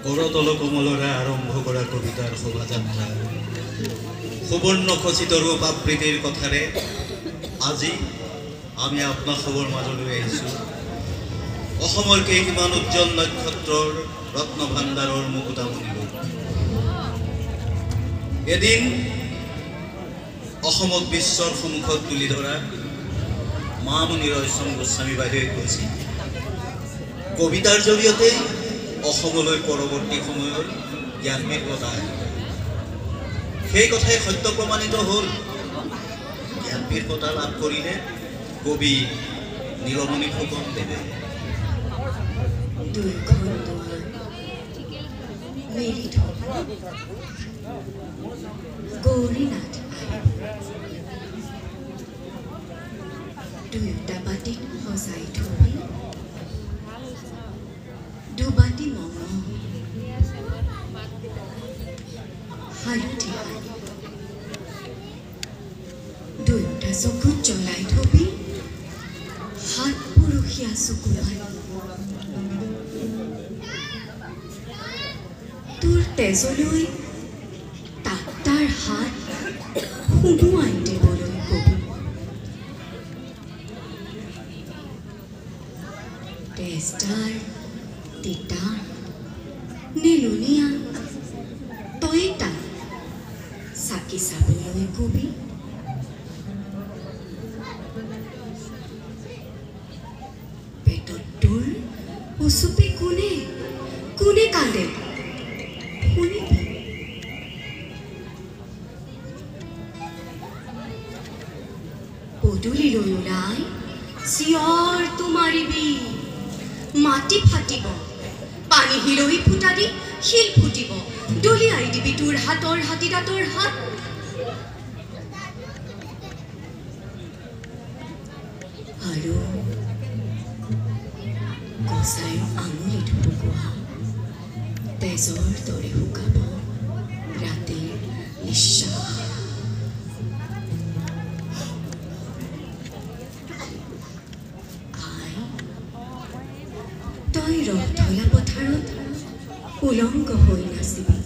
কৰতল কোমলৰে আৰম্ভ কৰা কবিতাৰ শোভাযাত্ৰা সুবৰ্ণ খচিত ৰূপ আবৃত্তিৰ কথাৰে আজি আমি আপোনাৰ খবৰ মাজলৈ আহিছোঁ। অসমৰ কেইটামান উজ্জ্বল নক্ষত্ৰৰ ৰত্ন ভাণ্ডাৰৰ মুকুতামণি ৰূপ। এদিন অসমক বিশ্বৰ সন্মুখত তুলি ধৰা মামণি ৰয়চম গোস্বামী বাইদেৱে কৈছিল, কবিতাৰ জৰিয়তে অসমলৈ পৰৱৰ্তী সময়ৰ জ্ঞানপীঠ বঁটা আহিব। সেই কথাই সত্য প্ৰমাণিত হ'ল। জ্ঞানপীঠ বঁটা লাভ কৰিলে কবি নীলমণি ফুকনদেৱে। গৌৰীনাথ দুয়োটা বাটিত সজাই থবি, দুবাটি মঙহ হালধি সানি, দুয়োটা চকুত জ্বলাই থবি, হাত পৰসীয়া চকু মাৰি। তোৰ তেজলৈ তাৰ হাত সুমুৱাই দিবলৈ কবি। তেজদাৰ তিতা নে লুণীয়া তই তাক চাকি চাবলৈ কবি। পেটত তোৰ উচুপি কোনে কোনে কান্দে শুনিবি। পদূলিলৈ ওলাই চিঞৰটো মাৰিবি, মাটি ফাটিব, পানী হিলৈ ফুটা দি শিল ফুটিব, দলিয়াই দিবি তোৰ হাতৰ হাতী দাঁতৰ হাত। আৰু কচাইৰ আঙুলিত শুকোৱা তেজৰ দৰে শুকাব ৰাতিৰ নিশ্বাস। তই ৰথলা পথাৰত উলংগ হৈ নাচিবি,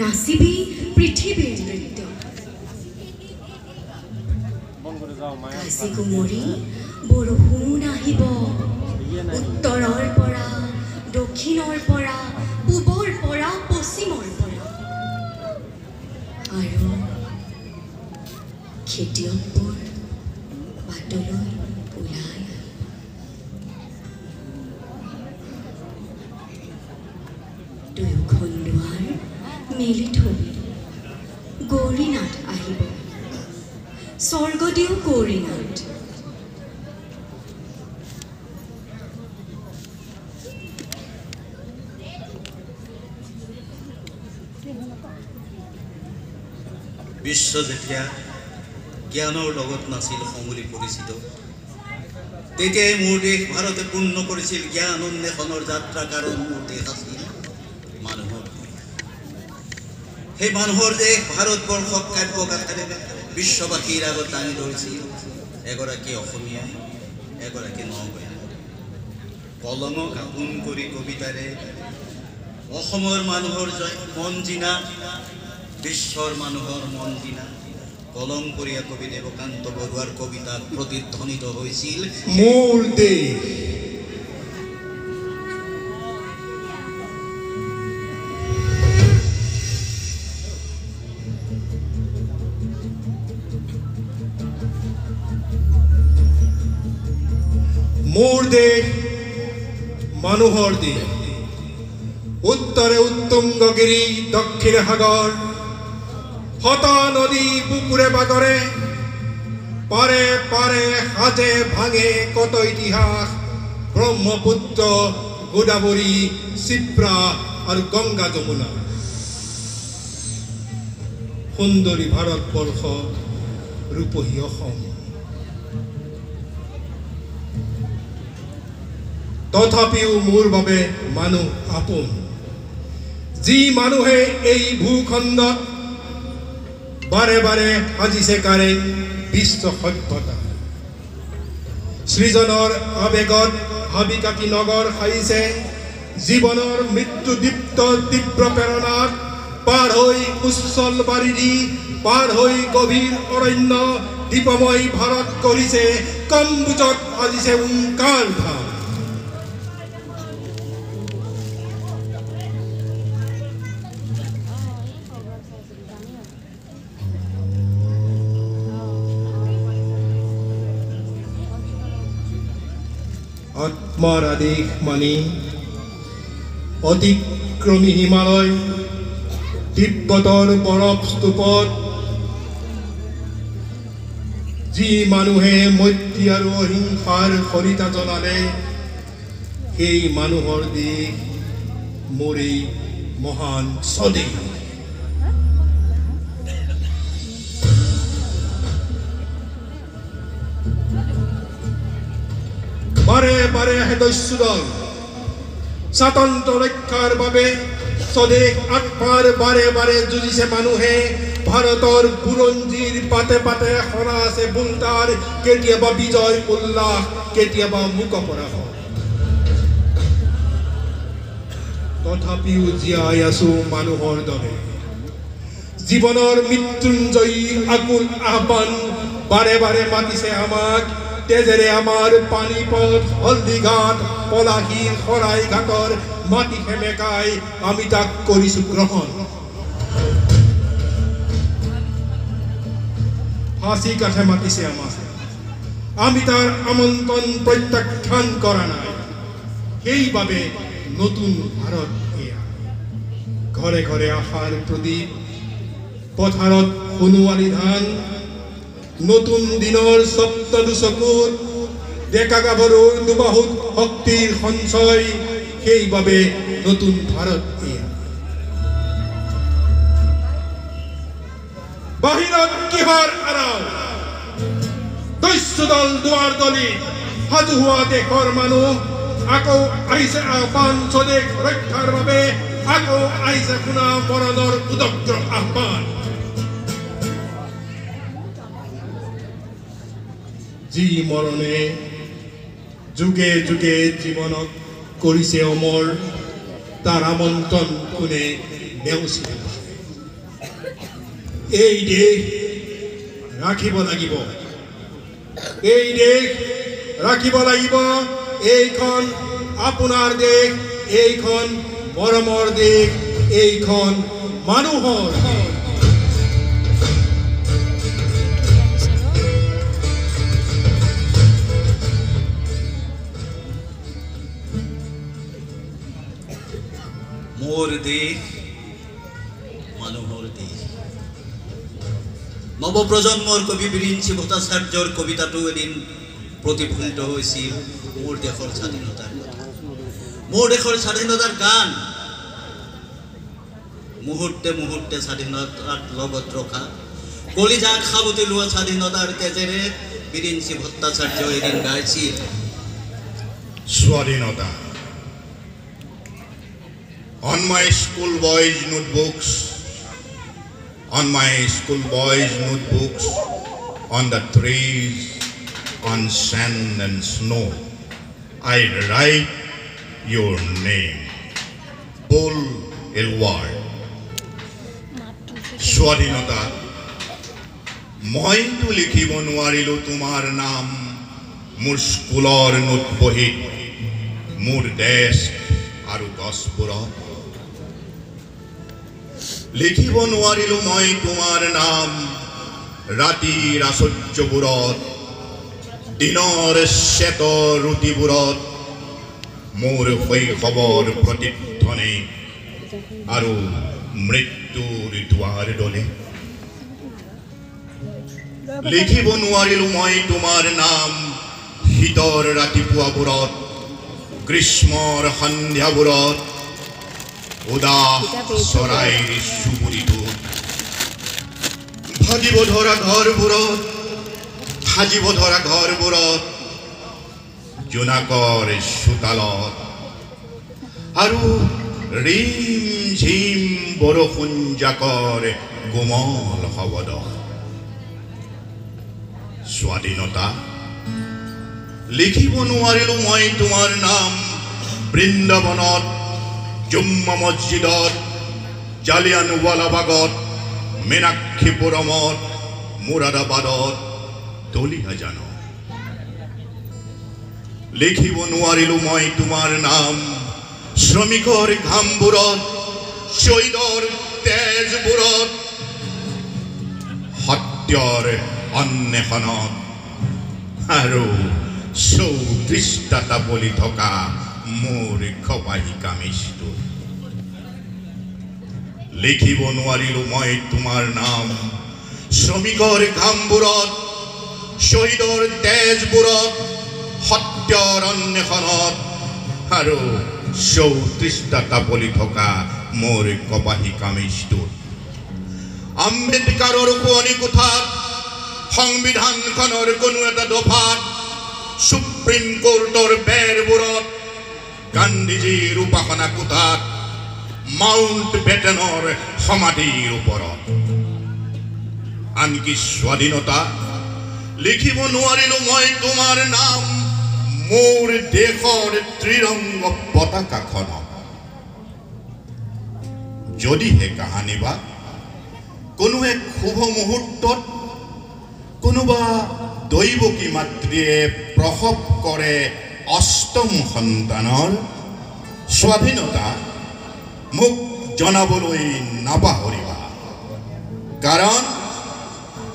নাচিবি পৃথিৱীৰ নৃত্য। কাজি কুমৰী বৰষুণ আহিব, উত্তৰৰ পৰা দক্ষিণৰ পৰা পূবৰ পৰা পশ্চিমৰ পৰা। আৰু খেতিয়কবোৰ বাটলৈ ওলাই দুয়োখন দুৱাৰ মেলি থবি। গৌৰীনাথ আহিব, স্বৰ্গদেউ গৌৰীনাথ। বিশ্ব যেতিয়া জ্ঞানৰ লগত নাছিল সমূলি পৰিচিত, তেতিয়াই মোৰ দেশ ভাৰতে পূৰ্ণ কৰিছিল জ্ঞান অন্বেষণৰ যাত্ৰা। কাৰণ মোৰ দেশ আছিল মানুহৰ। সেই মানুহৰ দেশ ভাৰতবৰ্ষক কাব্য কাথাৰে বিশ্ববাসীৰ আগত দাঙি ধৰিছিল এগৰাকী অসমীয়াই, এগৰাকী নগঞা। কলমক আপোন কৰি কবিতাৰে অসমৰ মানুহৰ মন জিনা, বিশ্বৰ মানুহৰ মন জিনা কলংকৰীয়া কবি দেৱকান্ত বৰুৱাৰ কবিতাত প্ৰতিধ্বনিত হৈছিল মোৰ দেশ। মোৰ দেশ মানুহৰ দেশ। উত্তৰে উত্তুংগগিৰি, দক্ষিণে সাগৰ, হতা নদী বুকুৰে বাগৰে, পাৰে পাৰে সাজে ভাঙে কত ইতিহাস। ব্ৰহ্মপুত্ৰ, গোদাবৰী, শিপ্ৰা আৰু গংগা যমুনা। সুন্দৰী ভাৰতবৰ্ষ, ৰূপহী অসম। তথাপিও মোৰ বাবে মানুহ আপোন। যি মানুহে এই ভূখণ্ডত বাৰে বাৰে সাজিছে কাৰেং বিশ্ব সভ্যতা। সৃজনৰ আবেগত হাবিকাকি নগৰ সাজিছে জীৱনৰ মৃত্যুদীপ্ত তীব্ৰ প্ৰেৰণাত পাৰ হৈ উচ্ছল বাৰিধি পাৰ হৈ গভীৰ অৰণ্য দীপময় ভাৰত কৰিছে কম্বুজত সাজিছে ওংকাৰ ধাম আত্মাৰ আদেশ মানি অতিক্ৰমী হিমালয় তিব্বতৰ বৰফ স্তূপত যি মানুহে মৈত্ৰী আৰু অহিংসাৰ সৰিতা জ্বলালে সেই মানুহৰ দেশ মোৰ এই মহান স্বদেশ বাৰে বাৰে সদস্যদল স্বাতন্ত্ৰ্য ৰক্ষাৰ বাবে স্বদেশ আত্মাৰ বাৰে বাৰে যুঁজিছে মানুহে ভাৰতৰ বুৰঞ্জীৰ পাতে পাতে সৰা আছে বুলতাৰ কেতিয়াবা বিজয় উল্লাস কেতিয়াবা মুকপৰাস তথাপিও জীয়াই আছো মানুহৰ দৰে জীৱনৰ মৃত্যুঞ্জয়ী আকুল আহ্বান বাৰে বাৰে মাতিছে আমাক তেজেৰে আমাৰ পানীপথ হলদিঘাট পলাশীৰ শৰাইঘাটৰ মাটি সেমেকাই আমি তাক কৰিছো গ্ৰহণ ফাঁচি কাঠে মাতিছে আমাক আমি তাৰ আমন্ত্ৰণ প্ৰত্যাখ্যান কৰা নাই সেইবাবে নতুন ভাৰত এয়া ঘৰে ঘৰে আশাৰ প্ৰদীপ পথাৰত সোণোৱালী ধান নতুন দিনৰ সপ্তদু চকুত ডেকা গাভৰুৰ দুবাহুত শক্তিৰ সঞ্চয় সেইবাবে নতুন ভাৰত এয়া বাহিৰত কিহৰ আৰাম দস্যুদল দুৱাৰ দলি সাজু হোৱা দেশৰ মানুহ আকৌ আহিছে আহ্বান স্বদেশ ৰক্ষাৰ বাবে আকৌ আহিছে শুনা মৰণৰ উদগ্ৰ আহ্বান যি মৰণে যুগে যুগে জীৱনক কৰিছে অমৰ তাৰ আমন্ত্ৰণ কোনে নেওচি এই দেশ ৰাখিব লাগিব এই দেশ ৰাখিব লাগিব এইখন আপোনাৰ দেশ এইখন মৰমৰ দেশ এইখন মানুহৰ মোৰ দেশ মানুহৰ দেশ নৱপ্ৰজন্মৰ কবি বিৰিঞ্চি ভট্টাচাৰ্যৰ কবিতাটো এদিন প্ৰতিফলিত হৈছিল মোৰ দেশৰ স্বাধীনতাৰ কথা মোৰ দেশৰ স্বাধীনতাৰ গান মুহূৰ্তে মুহূৰ্তে স্বাধীনতাৰ লগত ৰখা কলিজা খাবতি লোৱা স্বাধীনতাৰ তেজেৰে বিৰিঞ্চি ভট্টাচাৰ্য এদিন গাইছিল স্বাধীনতা On my school boys' notebooks, on the trees, on sand and snow, I write your name, Paul Eluard. Swadhinata, মইতো লিখিব নোৱাৰিলো তোমাৰ নাম মোৰ স্কুলৰ নোট বহীত মোৰ দেশ আৰু গছবোৰত লিখিব নোৱাৰিলো মই তোমাৰ নাম ৰাতিৰ আশ্চৰ্যবোৰত দিনৰ শ্বেত ৰুটিবোৰত মোৰ শৈশৱৰ প্ৰতিধ্বনি আৰু মৃত্যুৰ দুৱাৰ দলে লিখিব নোৱাৰিলো মই তোমাৰ নাম শীতৰ ৰাতিপুৱাবোৰত গ্ৰীষ্মৰ সন্ধ্যাবোৰত উদাস চৰাইৰ চুবুৰিটো ভাজিব ধৰা ঘৰবোৰত জোনাকৰ চোতালত আৰু ৰিম ঝিম বৰষুণ জাকৰ কোমল শব্দ স্বাধীনতা লিখিব নোৱাৰিলো মই তোমাৰ নাম বৃন্দাবনত জুম্মা মছজিদত জালিয়ানৱালাবাগত মীনাক্ষীপুৰমত মুৰাদাবাদত দলিয়া জানো লিখিব নোৱাৰিলো মই তোমাৰ নাম শ্ৰমিকৰ ঘামবোৰত শহীদৰ তেজবোৰত সত্যৰ অন্বেষণত আৰু চৌত্ৰিশটা বলি থকা মোৰ খপাহী কামিজটো লিখিব নোৱাৰিলো মই তোমাৰ নাম শ্ৰমিকৰ ঘামবোৰত শহীদৰ তেজবোৰত সত্যৰ অন্বেষণত আৰু 34টা বলি থকা মোৰ কপাহী কামিজটোত আম্বেদকাৰৰ শুৱনি কোঠাত সংবিধানখনৰ কোনো এটা দফাত সুপ্ৰিম কোৰ্টৰ বেৰবোৰত গান্ধীজীৰ উপাসনা কোঠাত মাউণ্ট বেটেনৰ সমাধিৰ ওপৰত আনকি স্বাধীনতা লিখিব নোৱাৰিলো মই তোমাৰ নাম মোৰ দেশৰ ত্ৰিৰংগ পতাকাখনত যদিহে কাহানি বা কোনো এক শুভ মুহূৰ্তত কোনোবা দৈৱকী মাতৃয়ে প্ৰসৱ কৰে অষ্টম সন্তানৰ স্বাধীনতা মোক জনাবলৈ নাপাহৰিবা কাৰণ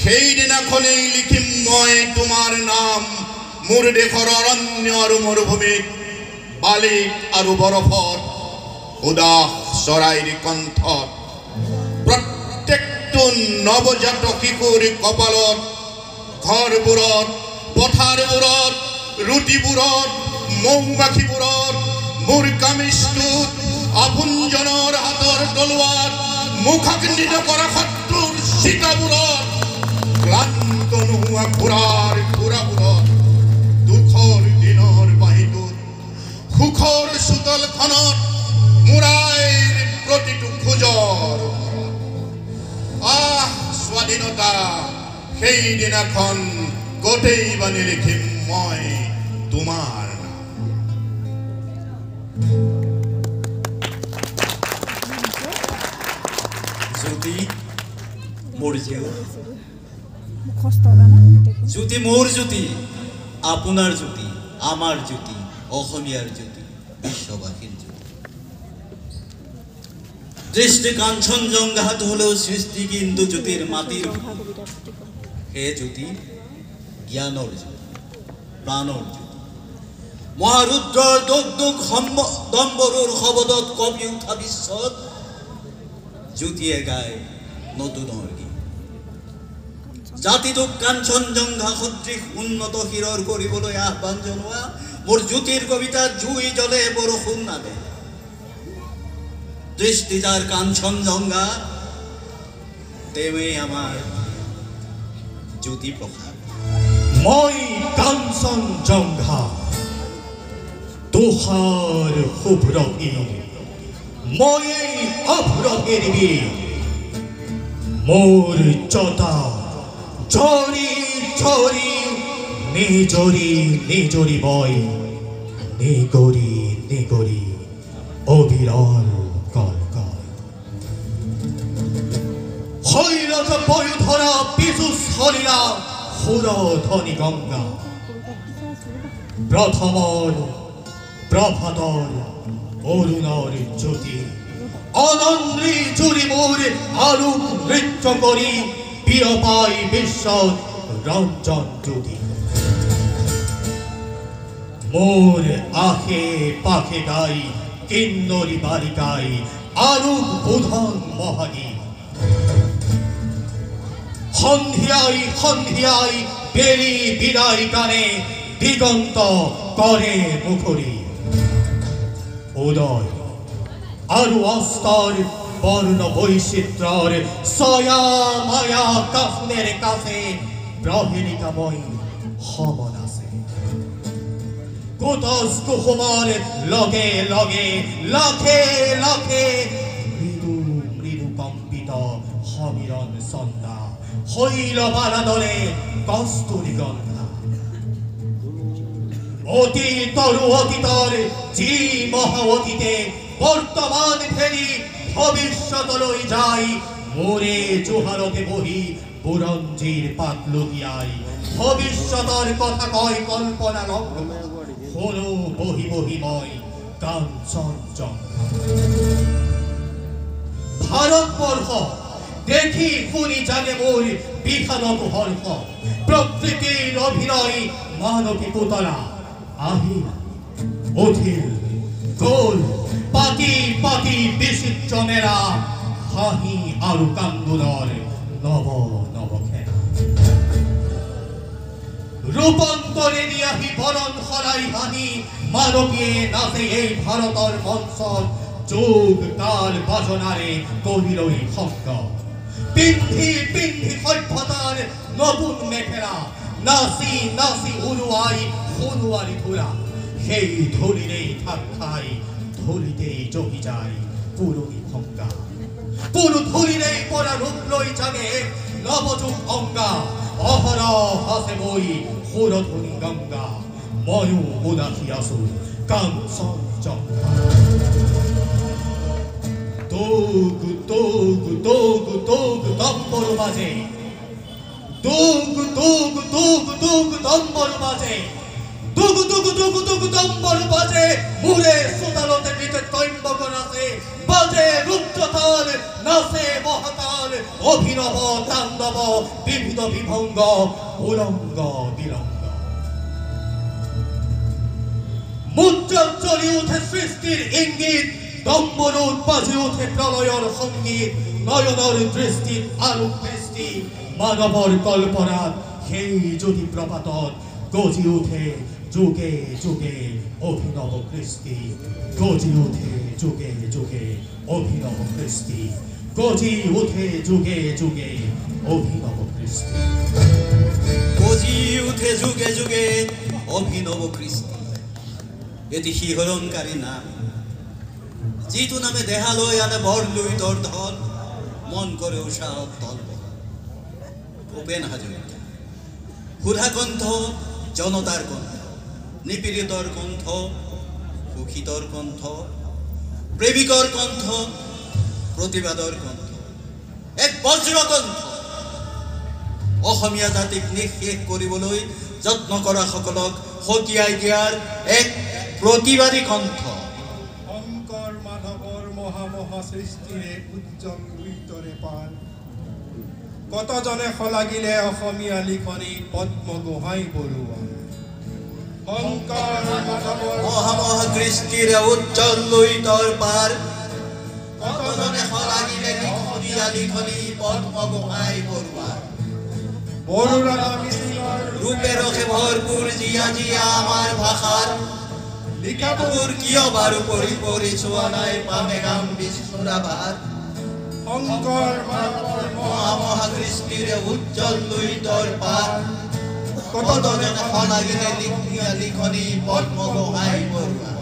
সেইদিনাখনেই লিখিম মই তোমাৰ নাম মোৰ দেশৰ অৰণ্য আৰু মৰুভূমিত বালিত আৰু বৰফত উদাস চৰাইৰ কণ্ঠত প্ৰত্যেকটো নৱজাত শিশুৰ কপালত ঘৰবোৰত পথাৰবোৰত ৰুটিবোৰত মৌমাখিবোৰত মোৰ কামিজটোত আপোনজনৰ হাতৰ তলুৱাত মুখাগ্নিত কৰা শত্ৰুৰ চিতাবোৰত ক্লান্ত নোহোৱা ঘোঁৰাৰ ঘোঁৰাবোৰত দুখৰ দিনৰ বাহিৰটোত সুখৰ চোতালখনত মুৰাইৰ প্ৰতিটো খোজৰ স্বাধীনতা সেইদিনাখন গোটেই বানি লিখিম মই তোমাৰ জ্যোতি মোৰ জীৱ জ্যোতি মোৰ জ্যোতি আপোনাৰ জ্যোতি আমাৰ জ্যোতি অসমীয়াৰ জ্যোতি বিশ্ববাসীৰ জ্যোতি দৃষ্টি কাঞ্চনজঙ্ঘাত হলেও সৃষ্টি কিন্তু জ্যোতিৰ মাটিৰ হে জ্যোতি জ্ঞানৰ জ্যোতি প্ৰাণৰ জ্যোতি মহাৰুদ্ৰৰ দুখ দুখ দম্বৰুৰ শবদত কঁপি উঠা বিশ্বত জ্যোতিয়ে গায় নতুনৰ গীত জাতিটোক কাঞ্চনজঙ্ঘা সদৃশ উন্নত শিৰৰ কৰিবলৈ আহ্বান জনোৱা মোৰ জ্যোতিৰ কবিতাত জুই জ্বলে বৰষুণ নাদে দৃষ্টি যাৰ কাঞ্চনজঙ্ঘা তেৱেই আমাৰ জ্যোতি প্ৰসাদ মই কাঞ্চনজঙ্ঘা তোহাৰ শুভ্ৰহীন মই অভ্ৰহীৰ বীৰ মোৰ জতা ঝৰি ঝৰি নিজৰি নিজৰি বই নিগৰি নিগৰি অবিৰল কলকল শৈলত বয়ু ধৰা পিছু চলিলা সুৰধনী গংগা প্ৰথমৰ প্ৰভাতৰ অৰুণৰ জ্যোতি অনন্দ্ৰী জুৰি মোৰ আলোক নৃত্য কৰি বিয়পাই বিশ্বত ৰঞ্জন জ্যোতি মোৰ আশে পাশে গাই কিন্নৰী বালিকাই আলোক বোধন মহাগীত সন্ধিয়াই সন্ধিয়াই বেলি বিদায় গানে দিগন্ত কৰে মুখৰি উদয় আৰু অস্তৰ বৰ্ণ বৈচিত্ৰৰ ছায়া মায়া কাফনেৰ কাছে প্ৰহেলিকাময় সমন আছে কোটস কুসুমৰ লগে লগে লাখে লাখে মৃদু মৃদু কম্পিত সমীৰণ চন্দা শৈলবালা দলে কস্তুৰী গন্ধা অতীতৰো অতীতৰ যি মহা অতীতে বর্তমান ফেরি ভবিষ্যতলৈ যাই মোরে জোহারতে বহি বুরঞ্জির পাতলু দিয়াই ভবিষ্যতর কথা কয় কল্পনা লগ্ন হলো বহি বহিময় কাঞ্চনজঙ্ঘা ভারতবর্ষ দেখি খুনি জাগে মোর বিখানত হর্ষ প্রকৃতির অভিনয় মানবী পুতলা আহিল অথিল গোল পাতি পাতি বিচিত্র মেরা হাহি আৰু কান্দোলর নব নব খেলা রূপান্তরে দিয়াহি বরণ সলাই হানি মানবীয়ে নাচে এই ভারতর মঞ্চত যোগ তাল বাজনারে কহিলই শব্দ পিন্ধি পিন্ধি সভ্যতার নতুন মেখেলা নাচি নাচি উৰুৱাই সোণোৱাৰী ফুৰা সেই ধৰিলেই থাক খাই ধৰিতেই জহি যায় পুৰণি ভংগা পুরু ধরিলেই পরা রূপ লই জাগে নবযুগ অঙ্গা অহরহ হাসে বই সুরধ্বনি গঙ্গা ময়ূ উদাসী আসু কাঞ্চনজঙ্ঘা তোগ তোগ তোগ তোগ দম্বর বাজে তোগ তোগ তোগ তোগ দম্বর বাজে দুগ দুগ দুগ দুগ দম্বর বাজে মুরে সুতালতে নিতে তৈম্বক নাচে বাজে রুদ্রতাল নাচে মহাকাল অভিনব তাণ্ডব বিবিধ বিভঙ্গ উলঙ্গ বিলঙ্গ মুদ্রার চলি উঠে সৃষ্টির ইঙ্গিত দম্বরুদ বাজে উঠে প্রলয়র সঙ্গীত নয়নর দৃষ্টিত আরো দৃষ্টি মানবর কল্পনাত সেই যদি প্রপাতত গজি উঠে যুগে যুগে অভিনব কৃষ্টি গজি উঠে যুগে যুগে অভিনব কৃষ্টি গজি উঠে যুগে যুগে অভিনব কৃষ্টি গজি উঠে যুগে যুগে অভিনব কৃষ্টি এটি শিহৰণকাৰী নাম যিটো নামে দেহালৈ আনে বৰ লৈ তৰ ধন মন কৰে উৎসাহত তল ভূপেন হাজৰিকা সুধাকণ্ঠ জনতাৰ কণ্ঠ নিপীড়িতৰ কণ্ঠ সুখিতৰ কণ্ঠ প্ৰেমিকৰ কণ্ঠ প্ৰতিবাদৰ কণ্ঠ এক বজ্ৰকণ্ঠ অসমীয়া জাতিক নিঃশেষ কৰিবলৈ যত্ন কৰা সকলক হতিয়াই দিয়াৰ এক প্ৰতিবাদী কণ্ঠ শংকৰ মাধৱৰ মহামহা সৃষ্টিৰে উজ্জ্বল লুইতৰে পাল কতজনে সলাগিলে অসমীয়া লিখনি পদ্ম গোহাঁই বৰুৱা শংকৰ মাধৱৰ মহামহা কৃষ্টিৰে উজ্জ্বল লুইতৰ পাৰ কতজনে সলাগিলে লিখনিয়া লিখনি পদ্ম গোহাঁই বৰুৱা বৰুৱা মিছিঙৰ ৰূপে ৰসে ভৰপূৰ জিয়া জিয়া আমাৰ ভাষাৰ লিখাবোৰ কিয় বাৰু পৰি পৰি চোৱা নাই পামে গাম বিষ্ণুৰা ভাত শংকৰ মাধৱৰ মহামহা কৃষ্টিৰে উজ্জ্বল লুইতৰ পাৰ কতজনে সলাগিলে লিখনিয়া লিখনি পদ্ম গোহাঁই বৰুৱা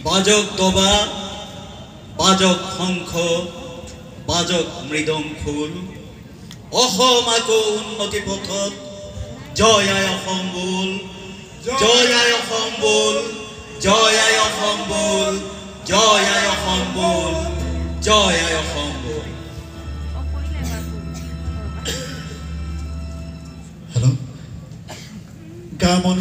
বাজক দবা বাজক শংখ বাজক মৃদং খোল অসম আকৌ উন্নতি পথত জয় আই অসম বোল জয় আই অসম বোল জয় আই অসম বোল জয় আই অসম বোল জয় আই অসম বোল হেল্ল' গামন